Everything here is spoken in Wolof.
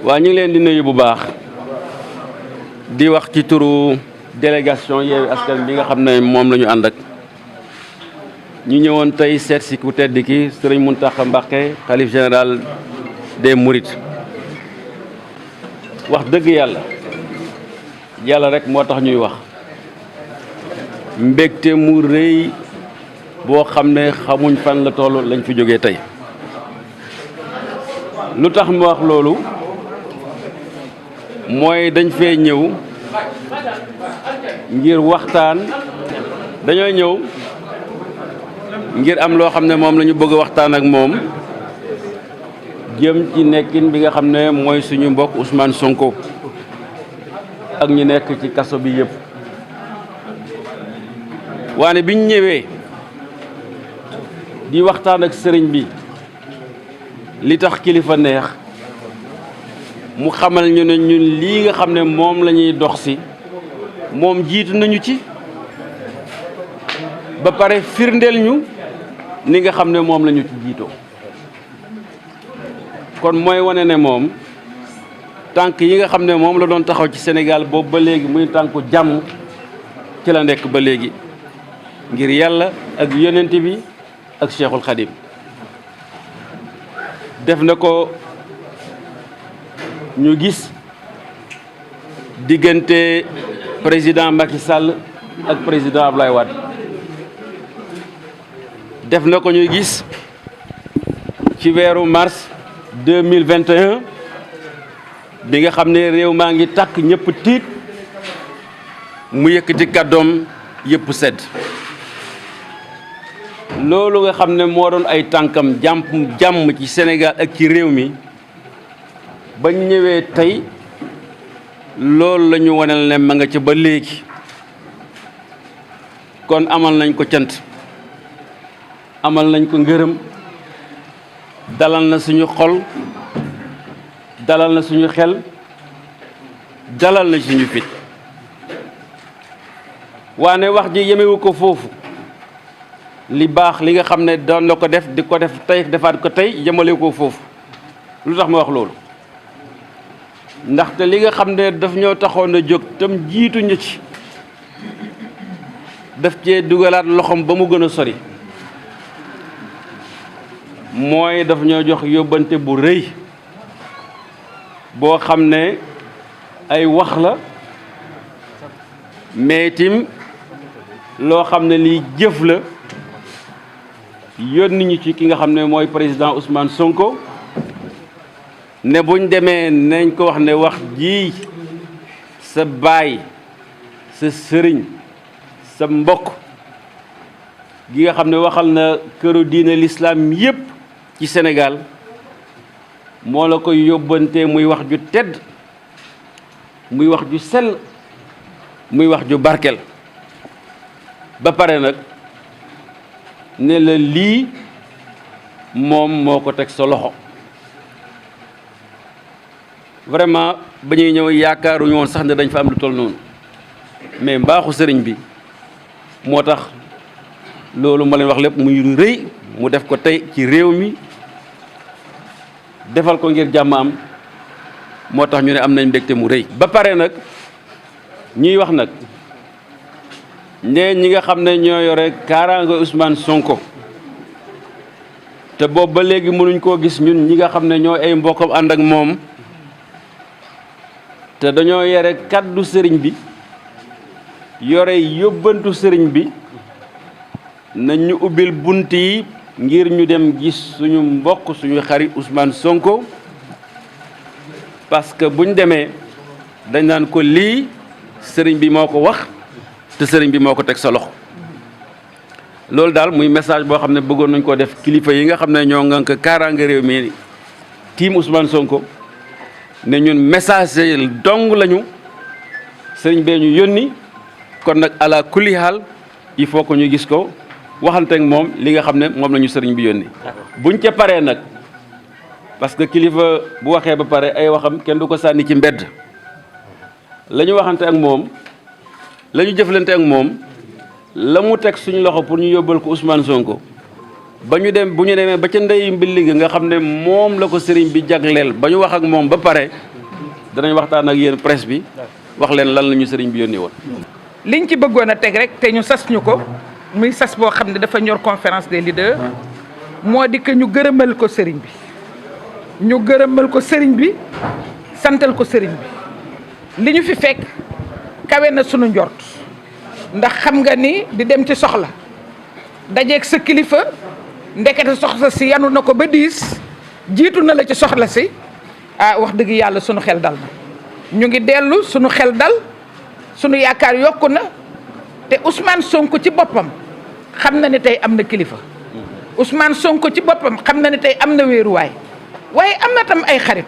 waa ñu ngi leen di nuyu bu baax di wax ci turu délégation Yewwi Askan bi nga xam ne moom la ñu ànd ak ñu ñëwoon tey seet si ku tedd ki Serigne Mountakha Mbacké xalif général des Mourides wax dëgg yàlla rek moo tax ñuy wax mbégte mu rëy boo xam ne xamuñ fan la toll lañ fi jógee tey lu tax mu wax loolu mooy dañ fee ñëw ngir waxtaan dañoo ñëw ngir am loo xam ne moom la ñu bëgg a waxtaan ak moom jëm ci nekkin bi nga xam ne mooy suñu mbokk Ousmane Sonko ak ñu nekk ci kaso bi yëpp waane biñ ñëwee di waxtaan ak sëriñ bi li tax kilifa neex mu xamal ñu ne ñun lii nga xam ne moom la ñuy dox si moom jiitu nañu ci ba pare firndeel ñu ni nga xam ne moom la ñu ci jiitoo kon mooy wane ne moom tànk yi nga xam ne moom la doon taxaw ci Sénégal boobu ba léegi muy tànku jàmm ci la nekk ba léegi ngir yàlla ak yonent bi ak Cheikhul Khadim def na ko ñu gis diggante président Macky Sall ak président Abdoulaye Wade def na ko ñu gis ci weeru mars 2021 bi nga xam ne réew maa ngi tàkk ñëpp tiit mu yëkkati kàddoom yëpp sedd loolu nga xam ne moo doon ay tànkam jàmm ci Sénégal ak ci réew mi ba ñëwee tey loolu la ñu wanal ne ma nga ca ba léegi kon amal nañ ko cant amal nañ ko ngërëm dalal na suñu xol dalal na suñu xel dalal na suñu fit waane wax ji yemewu ko foofu li baax li nga xam ne doon la ko def di ko def tey defaat ko tey yemale ko foofu lu tax ma wax loolu ndaxte li nga xam ne daf ñoo taxoon a jóg tam jiitu ñu ci daf cee dugalaat loxoom ba mu gën a sori mooy daf ñoo jox yóbbante bu rëy boo xam ne ay wax la mais tim loo xam ne lii jëf la yónni ñu ci ki nga xam ne mooy président Ousmane Sonko ne buñ demee nañ ko wax ne wax ji sa baay sa sëriñ sa mbokk gi nga xam ne waxal na këru diine l'islam yépp ci Sénégal moo la koy yóbbante muy wax ju tedd muy wax ju sell muy wax ju barkel ba pare nag ne la lii moom moo ko teg sa loxo vraiment ba ñuy ñëw yaakaaruñu woon sax ne dañ fa am lu toll noonu mais mbaaxu sëriñ bi moo tax loolu ma leen wax lépp muy lu rëy mu def ko tey ci réew mi defal ko ngir jàmm am moo tax ñu ne am nañ mbégte mu rëy. ba pare nag ñuy wax nag ne ñi nga xam ne ñoo yore kaaraange Ousmane Sonko te boobu ba léegi mënuñ koo gis ñun ñi nga xam ne ñoo ay mbokkam ànd ak moom te dañoo yore kaddu sëriñ bi yore yóbbantu sëriñ bi nañ ñu ubbil bunt yi ngir ñu dem gis suñu mbokk suñu xarit Ousmane Sonko parce que buñ demee dañ naan ko lii sëriñ bi moo ko wax te sëriñ bi moo ko teg sa loxo loolu daal muy message boo xam ne bëggoon nañ ko def kilifa yi nga xam ne ñoo ngànk kaaraange réew mi tiim Ousmane Sonko ne ñun message dong lañu sëriñ bee ñu yónni kon nag ala kulli haal il faut que ñu gis ko waxante ak moom li nga xam ne moom la ñu sëriñ bi yónni buñ ca paree nag parce que kilifa bu waxee ba pare ay waxam kenn du ko sànni ci mbedd la ñu waxante ak moom la ñu jëflante ak moom la mu teg suñu loxo pour ñu yóbbal ko Ousmane Sonko bu ñu demee ba ca ndey mbilli gi nga xam ne moom la ko sëriñ bi jagleel ba ñu wax ak moom ba pare danañ waxtaan ak yéen presse bi wax leen lan la ñu sëriñ bi yónnee woon. liñ ci bëggoon a teg rek te ñu sas ñu ko muy sas boo xam ne dafa ñor conférence des leaders moo di que ñu gërëmal ko sëriñ bi santal ko sëriñ bi li ñu fi fekk kawe na sunu njort ndax xam nga ni di dem ci soxla dajeeg sa kilifa ndekete soxla si yanu na ko ba diis jiitu na la ci soxla si wax dëgg yàlla sunu xel dal na ñu ngi dellu sunu xel dal sunu yaakaar yokku na te Ousmane Sonko ci boppam xam na ne tey am na kilifa Ousmane Sonko ci boppam xam na ne tey am na wéeruwaay waaye am na tam ay xarit